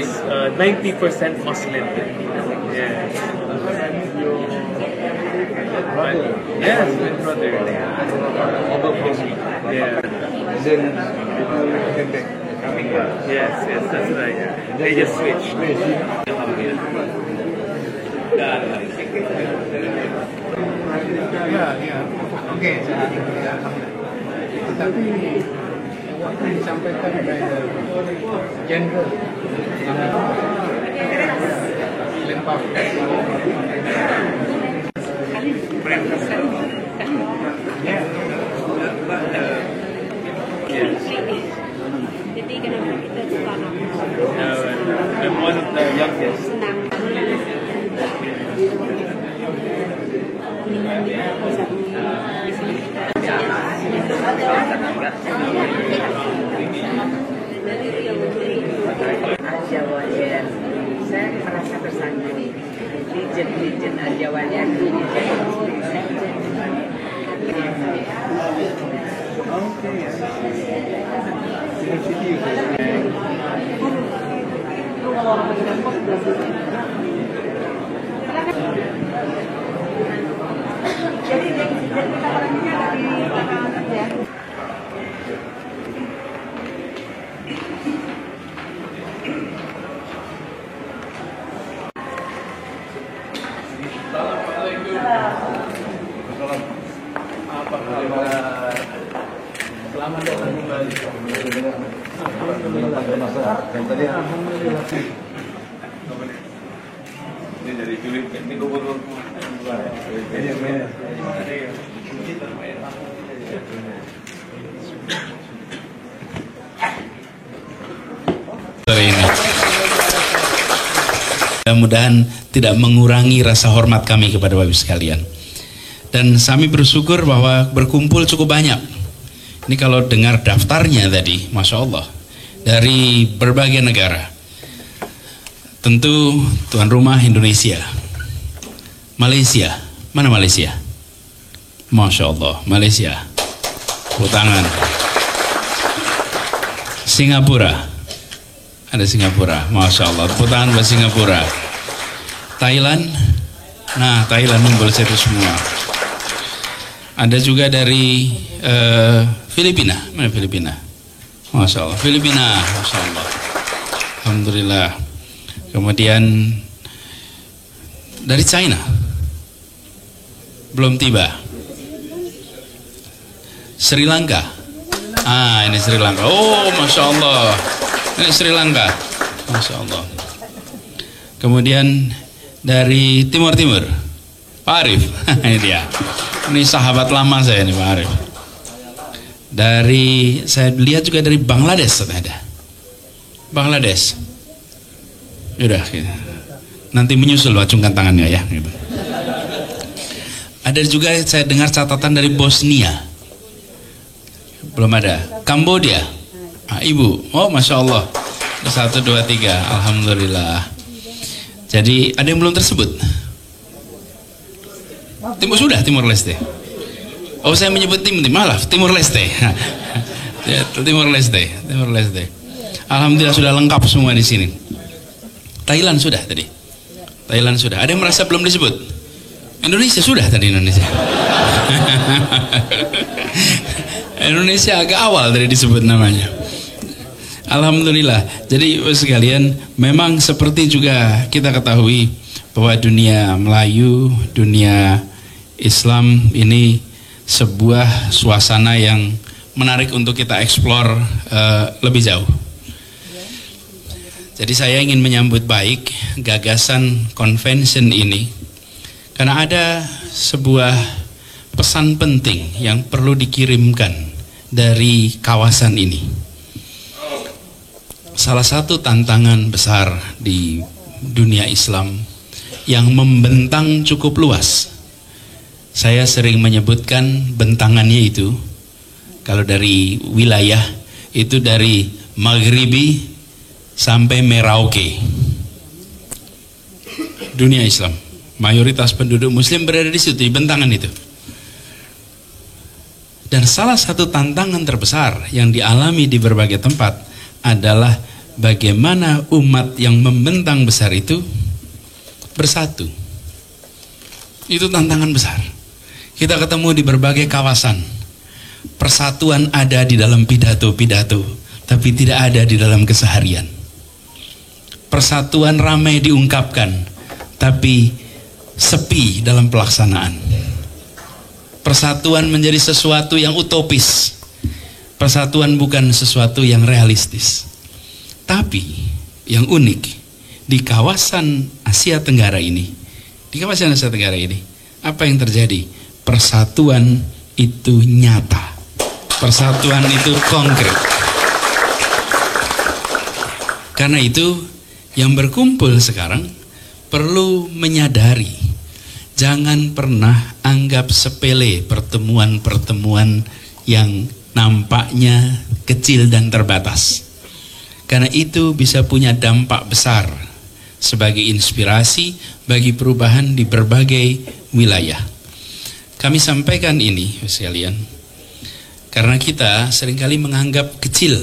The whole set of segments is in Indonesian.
90% Muslim. Yeah. Yes, my brother. Yeah. Then people came back. Yes, that's right. They just switched. Ya. Oke. Tetapi waktu disampaikan dari gender lempar. Jadi kenapa kita suka nama? I'm one of the youngest. Senang. Al-Jawayan, saya merasa tersanjung. Legend Al-Jawayan ini Jadi kita orangnya dari ya. Selamat datang kembali. Alhamdulillah. Ini dari Philip, ini gubernur. Ini mudah-mudahan tidak mengurangi rasa hormat kami kepada Bapak Ibu sekalian. Dan kami bersyukur bahwa berkumpul cukup banyak. Ini kalau dengar daftarnya tadi, Masya Allah, dari berbagai negara. Tentu tuan rumah Indonesia, Malaysia, mana Malaysia? Masya Allah, Malaysia, tangan. Singapura, ada Singapura, Masya Allah, tangan buat Singapura. Thailand, nah Thailand ngumpul situ semua. Ada juga dari Filipina, mana Filipina? Masya Allah, Filipina, Masya Allah, Alhamdulillah. Kemudian dari China belum tiba. Sri Lanka, ini Sri Lanka. Oh, Masya Allah, ini Sri Lanka, Masya Allah. Kemudian dari Timur Timur, Pak Arif, ini dia. Ini sahabat lama saya nih, Pak Arif. Dari saya lihat juga dari Bangladesh ada. Bangladesh. Udah, gitu. Nanti menyusul acungkan tangannya ya. Gitu. Ada juga saya dengar catatan dari Bosnia. Belum ada. Kambodia. Ibu. Oh, Masya Allah. 1, 2, 3. Alhamdulillah. Jadi ada yang belum tersebut. Timur Leste. Oh, saya menyebut malah Timur Leste. Timur Leste. Alhamdulillah sudah lengkap semua di sini. Thailand sudah tadi. Thailand sudah. Ada yang merasa belum disebut? Indonesia sudah tadi Indonesia. Indonesia agak awal tadi disebut namanya. Alhamdulillah. Jadi sekalian, memang seperti juga kita ketahui bahwa dunia Melayu, dunia Islam ini sebuah suasana yang menarik untuk kita eksplor lebih jauh. Jadi saya ingin menyambut baik gagasan convention ini karena ada sebuah pesan penting yang perlu dikirimkan dari kawasan ini. Salah satu tantangan besar di dunia Islam yang membentang cukup luas. Saya sering menyebutkan bentangannya itu, kalau dari wilayah itu dari Maghribi sampai Merauke. Dunia Islam, mayoritas penduduk Muslim berada di situ, di bentangan itu. Dan salah satu tantangan terbesar yang dialami di berbagai tempat adalah bagaimana umat yang membentang besar itu bersatu. Itu tantangan besar. Kita ketemu di berbagai kawasan. Persatuan ada di dalam pidato-pidato, tapi tidak ada di dalam keseharian. Persatuan ramai diungkapkan, tapi sepi dalam pelaksanaan. Persatuan menjadi sesuatu yang utopis. Persatuan bukan sesuatu yang realistis. Tapi yang unik di kawasan Asia Tenggara ini, apa yang terjadi? Persatuan itu nyata. Persatuan itu konkret. Karena itu yang berkumpul sekarang perlu menyadari, jangan pernah anggap sepele pertemuan-pertemuan yang nampaknya kecil dan terbatas. Karena itu bisa punya dampak besar sebagai inspirasi bagi perubahan di berbagai wilayah. Kami sampaikan ini sekalian karena kita seringkali menganggap kecil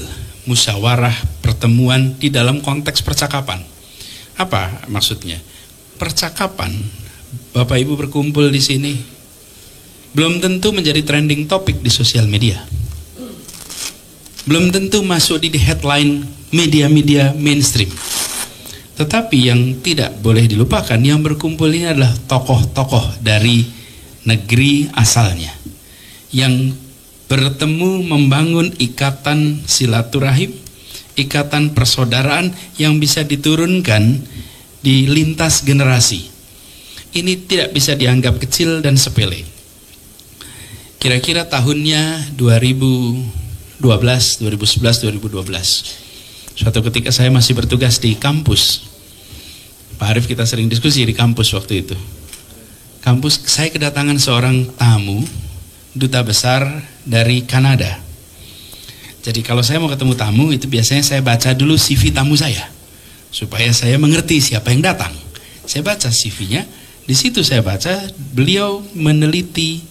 musyawarah pertemuan di dalam konteks percakapan. Apa maksudnya? Percakapan, Bapak Ibu berkumpul di sini, belum tentu menjadi trending topik di sosial media. Belum tentu masuk di headline media-media mainstream. Tetapi yang tidak boleh dilupakan, yang berkumpul ini adalah tokoh-tokoh dari negeri asalnya, yang bertemu membangun ikatan silaturahim, ikatan persaudaraan yang bisa diturunkan di lintas generasi. Ini tidak bisa dianggap kecil dan sepele. Kira-kira tahunnya 2012, 2011, 2012. Suatu ketika saya masih bertugas di kampus. Pak Arief, kita sering diskusi di kampus waktu itu. Kampus, saya kedatangan seorang tamu, duta besar dari Kanada. Jadi kalau saya mau ketemu tamu, itu biasanya saya baca dulu CV tamu saya, supaya saya mengerti siapa yang datang. Saya baca CV-nya, di situ saya baca beliau meneliti,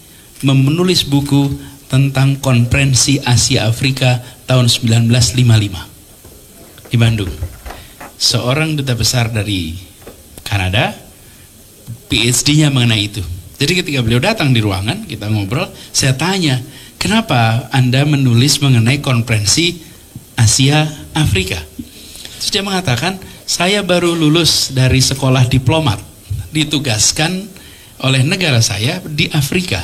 menulis buku tentang Konferensi Asia Afrika tahun 1955 di Bandung. Seorang duta besar dari Kanada, PhD-nya mengenai itu. Jadi ketika beliau datang di ruangan, kita ngobrol, saya tanya, kenapa Anda menulis mengenai Konferensi Asia Afrika? Terus dia mengatakan, saya baru lulus dari sekolah diplomat, ditugaskan oleh negara saya di Afrika.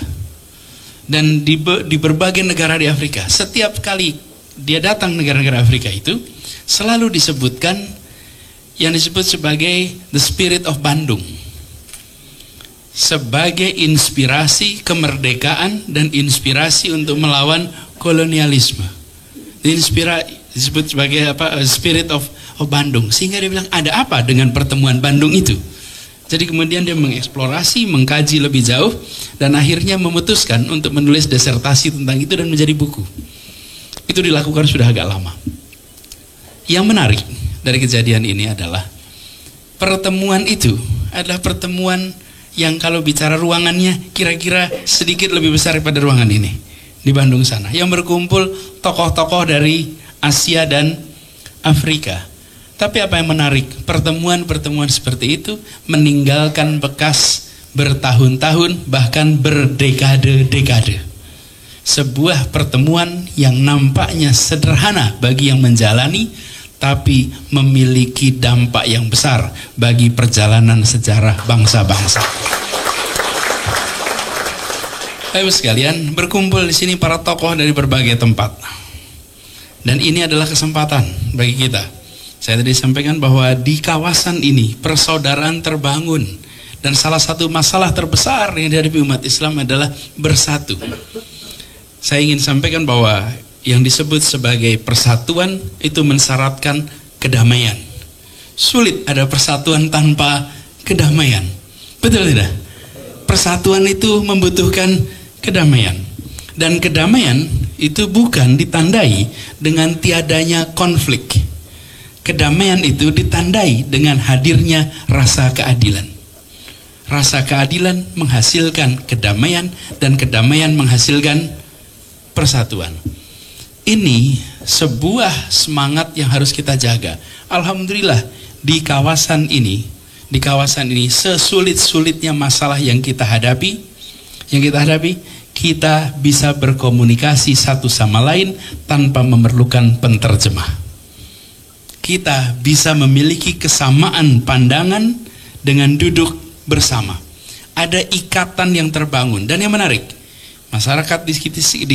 Dan di berbagai negara di Afrika, setiap kali dia datang negara-negara Afrika itu, selalu disebutkan yang disebut sebagai the spirit of Bandung, sebagai inspirasi kemerdekaan dan inspirasi untuk melawan kolonialisme. Disebut sebagai apa? Spirit of Bandung. Sehingga dia bilang, ada apa dengan pertemuan Bandung itu? Jadi kemudian dia mengeksplorasi, mengkaji lebih jauh, dan akhirnya memutuskan untuk menulis disertasi tentang itu dan menjadi buku. Itu dilakukan sudah agak lama. Yang menarik dari kejadian ini adalah pertemuan itu adalah pertemuan yang kalau bicara ruangannya kira-kira sedikit lebih besar daripada ruangan ini di Bandung sana, yang berkumpul tokoh-tokoh dari Asia dan Afrika. Tapi apa yang menarik, pertemuan-pertemuan seperti itu meninggalkan bekas bertahun-tahun, bahkan berdekade-dekade. Sebuah pertemuan yang nampaknya sederhana bagi yang menjalani, tapi memiliki dampak yang besar bagi perjalanan sejarah bangsa-bangsa. Bapak-Ibu sekalian, berkumpul di sini para tokoh dari berbagai tempat. Dan ini adalah kesempatan bagi kita. Saya tadi sampaikan bahwa di kawasan ini persaudaraan terbangun, dan salah satu masalah terbesar yang dihadapi umat Islam adalah bersatu. Saya ingin sampaikan bahwa yang disebut sebagai persatuan itu mensyaratkan kedamaian. Sulit ada persatuan tanpa kedamaian. Betul tidak? Persatuan itu membutuhkan kedamaian. Dan kedamaian itu bukan ditandai dengan tiadanya konflik. Kedamaian itu ditandai dengan hadirnya rasa keadilan. Rasa keadilan menghasilkan kedamaian, dan kedamaian menghasilkan persatuan. Ini sebuah semangat yang harus kita jaga. Alhamdulillah di kawasan ini sesulit-sulitnya masalah yang kita hadapi, kita bisa berkomunikasi satu sama lain tanpa memerlukan penterjemah. Kita bisa memiliki kesamaan pandangan dengan duduk bersama. Ada ikatan yang terbangun. Dan yang menarik, masyarakat di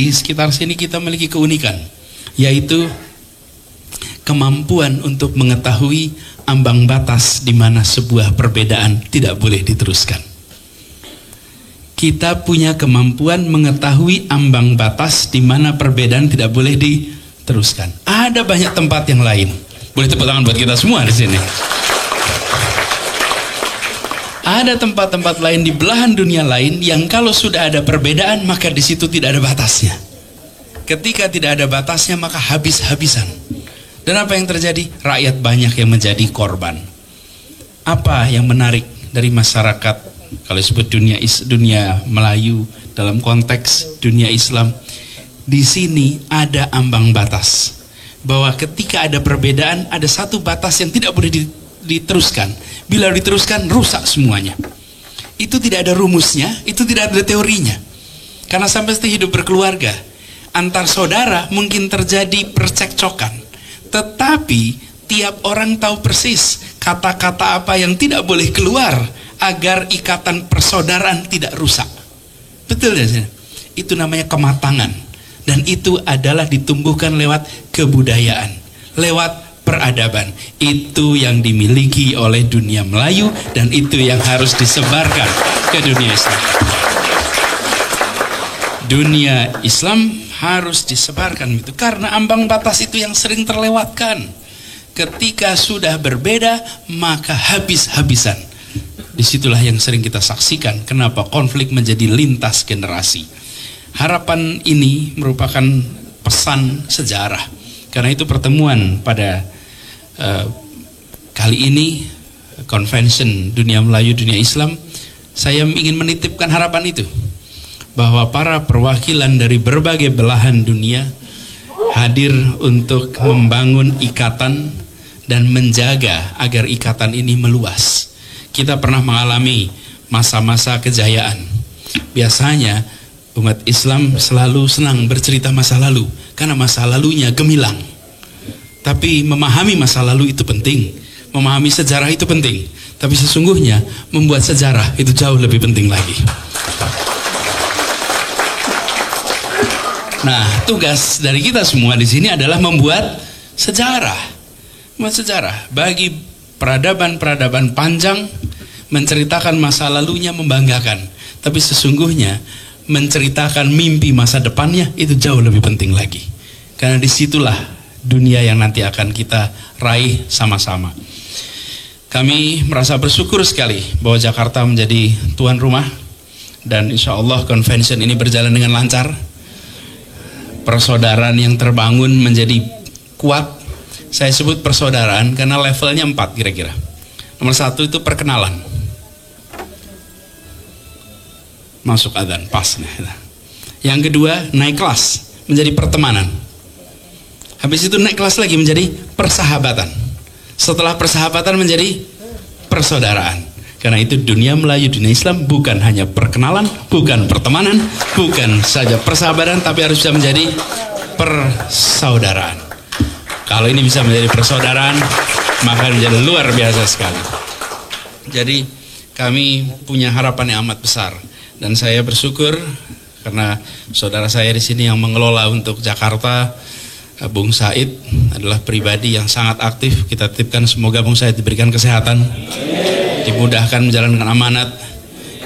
sekitar sini kita memiliki keunikan, yaitu kemampuan untuk mengetahui ambang batas di mana sebuah perbedaan tidak boleh diteruskan. Kita punya kemampuan mengetahui ambang batas di mana perbedaan tidak boleh diteruskan. Ada banyak tempat yang lain. Boleh tepuk tangan buat kita semua di sini. Ada tempat-tempat lain di belahan dunia lain yang kalau sudah ada perbedaan maka di situ tidak ada batasnya. Ketika tidak ada batasnya maka habis-habisan. Dan apa yang terjadi? Rakyat banyak yang menjadi korban. Apa yang menarik dari masyarakat kalau disebut dunia Melayu dalam konteks dunia Islam? Di sini ada ambang batas. Bahwa ketika ada perbedaan ada satu batas yang tidak boleh diteruskan. Bila diteruskan rusak semuanya. Itu tidak ada rumusnya, itu tidak ada teorinya. Karena sampai hidup berkeluarga, antar saudara mungkin terjadi percekcokan. Tetapi tiap orang tahu persis kata-kata apa yang tidak boleh keluar agar ikatan persaudaraan tidak rusak. Betul ya? Itu namanya kematangan. Dan itu adalah ditumbuhkan lewat kebudayaan, lewat peradaban. Itu yang dimiliki oleh dunia Melayu dan itu yang harus disebarkan ke dunia Islam. Dunia Islam harus disebarkan itu karena ambang batas itu yang sering terlewatkan. Ketika sudah berbeda maka habis-habisan. Disitulah yang sering kita saksikan kenapa konflik menjadi lintas generasi. Harapan ini merupakan pesan sejarah. Karena itu pertemuan pada kali ini Convention Dunia Melayu Dunia Islam, saya ingin menitipkan harapan itu bahwa para perwakilan dari berbagai belahan dunia hadir untuk membangun ikatan dan menjaga agar ikatan ini meluas. Kita pernah mengalami masa-masa kejayaan. Biasanya umat Islam selalu senang bercerita masa lalu karena masa lalunya gemilang. Tapi memahami masa lalu itu penting, memahami sejarah itu penting. Tapi sesungguhnya membuat sejarah itu jauh lebih penting lagi. Nah, tugas dari kita semua di sini adalah membuat sejarah. Membuat sejarah bagi peradaban-peradaban panjang, menceritakan masa lalunya membanggakan. Tapi sesungguhnya menceritakan mimpi masa depannya itu jauh lebih penting lagi. Karena disitulah dunia yang nanti akan kita raih sama-sama. Kami merasa bersyukur sekali bahwa Jakarta menjadi tuan rumah dan insya Allah convention ini berjalan dengan lancar. Persaudaraan yang terbangun menjadi kuat. Saya sebut persaudaraan karena levelnya 4 kira-kira. Nomor 1 itu perkenalan. Masuk adzan pas. Yang kedua naik kelas menjadi pertemanan. Habis itu naik kelas lagi menjadi persahabatan. Setelah persahabatan menjadi persaudaraan. Karena itu dunia Melayu, dunia Islam bukan hanya perkenalan, bukan pertemanan, bukan saja persahabatan, tapi harus bisa menjadi persaudaraan. Kalau ini bisa menjadi persaudaraan, maka menjadi luar biasa sekali. Jadi kami punya harapan yang amat besar. Dan saya bersyukur karena saudara saya di sini yang mengelola untuk Jakarta, Bung Said adalah pribadi yang sangat aktif. Kita titipkan semoga Bung Said diberikan kesehatan, dimudahkan menjalankan amanat.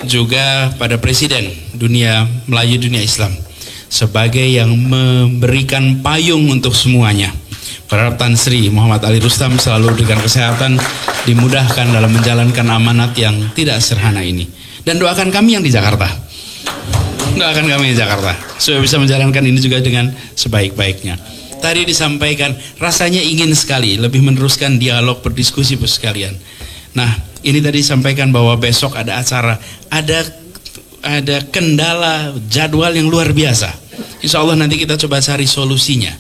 Juga pada Presiden Dunia Melayu Dunia Islam sebagai yang memberikan payung untuk semuanya. Para Tan Sri Muhammad Ali Rustam selalu diberikan kesehatan, dimudahkan dalam menjalankan amanat yang tidak sederhana ini. Dan doakan kami yang di Jakarta. Doakan kami di Jakarta supaya bisa menjalankan ini juga dengan sebaik-baiknya. Tadi disampaikan rasanya ingin sekali lebih meneruskan dialog berdiskusi bos sekalian. Nah, ini tadi disampaikan bahwa besok ada acara, ada kendala jadwal yang luar biasa. Insya Allah nanti kita coba cari solusinya.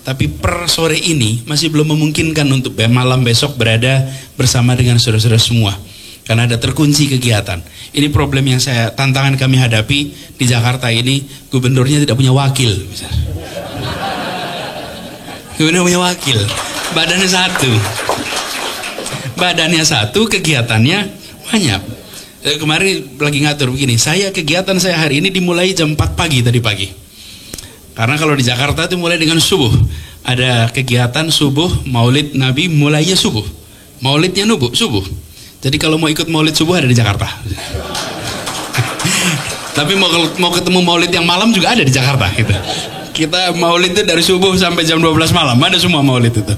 Tapi per sore ini masih belum memungkinkan untuk malam besok berada bersama dengan saudara-saudara semua. Karena ada terkunci kegiatan. Ini problem yang tantangan kami hadapi di Jakarta ini, gubernurnya tidak punya wakil. Gubernur punya wakil, badannya satu, kegiatannya banyak. Kemarin lagi ngatur begini, kegiatan saya hari ini dimulai jam 4 pagi tadi pagi. Karena kalau di Jakarta itu mulai dengan subuh. Ada kegiatan subuh, maulid Nabi mulainya subuh. Maulidnya subuh. Jadi kalau mau ikut maulid subuh ada di Jakarta. Tapi mau ketemu maulid yang malam juga ada di Jakarta gitu. Kita maulid itu dari subuh sampai jam 12 malam, ada semua maulid itu.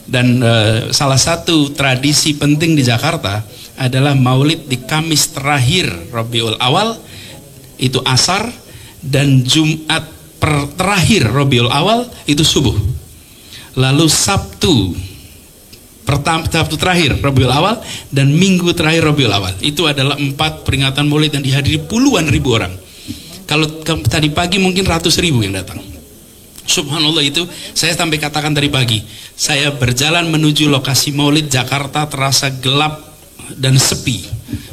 Dan salah satu tradisi penting di Jakarta adalah maulid di Kamis terakhir Rabiul Awal, itu asar, dan Jumat terakhir Rabiul Awal itu subuh. Lalu Sabtu terakhir Rabiul Awal dan Minggu terakhir Rabiul Awal, itu adalah 4 peringatan maulid yang dihadiri puluhan ribu orang. Kalau tadi pagi mungkin ratus ribu yang datang. Subhanallah, itu saya sampai katakan tadi pagi, saya berjalan menuju lokasi maulid, Jakarta terasa gelap dan sepi.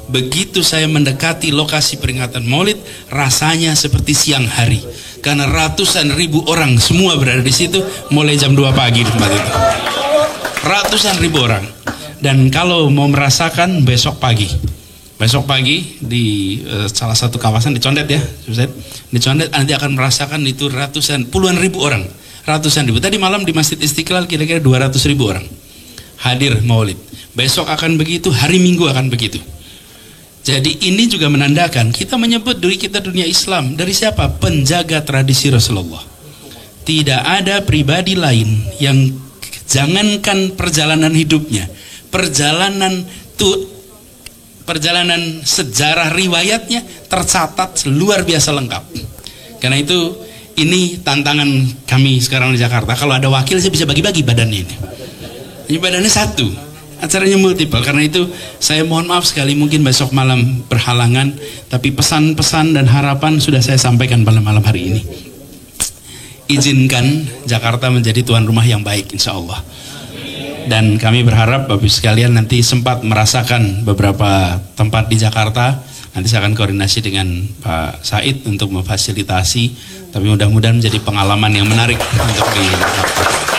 Begitu saya mendekati lokasi peringatan maulid, rasanya seperti siang hari, karena ratusan ribu orang semua berada di situ mulai jam 2 pagi di tempat itu. Ratusan ribu orang. Dan kalau mau merasakan besok pagi di salah satu kawasan di Condet ya, di Condet nanti akan merasakan itu puluhan ribu orang, ratusan ribu. Tadi malam di Masjid Istiqlal kira-kira 200 ribu orang hadir maulid. Besok akan begitu, hari Minggu akan begitu. Jadi ini juga menandakan kita menyebut diri kita dunia Islam. Dari siapa? Penjaga tradisi Rasulullah. Tidak ada pribadi lain yang, jangankan perjalanan hidupnya, perjalanan sejarah riwayatnya tercatat luar biasa lengkap. Karena itu ini tantangan kami sekarang di Jakarta. Kalau ada wakil saya bisa bagi-bagi badannya ini. Ini badannya satu, acaranya multiple. Karena itu saya mohon maaf sekali mungkin besok malam berhalangan, tapi pesan-pesan dan harapan sudah saya sampaikan pada malam hari ini. Izinkan Jakarta menjadi tuan rumah yang baik insya Allah. Dan kami berharap Bapak Ibu sekalian nanti sempat merasakan beberapa tempat di Jakarta. Nanti saya akan koordinasi dengan Pak Said untuk memfasilitasi. Tapi mudah-mudahan menjadi pengalaman yang menarik untuk di Jakarta.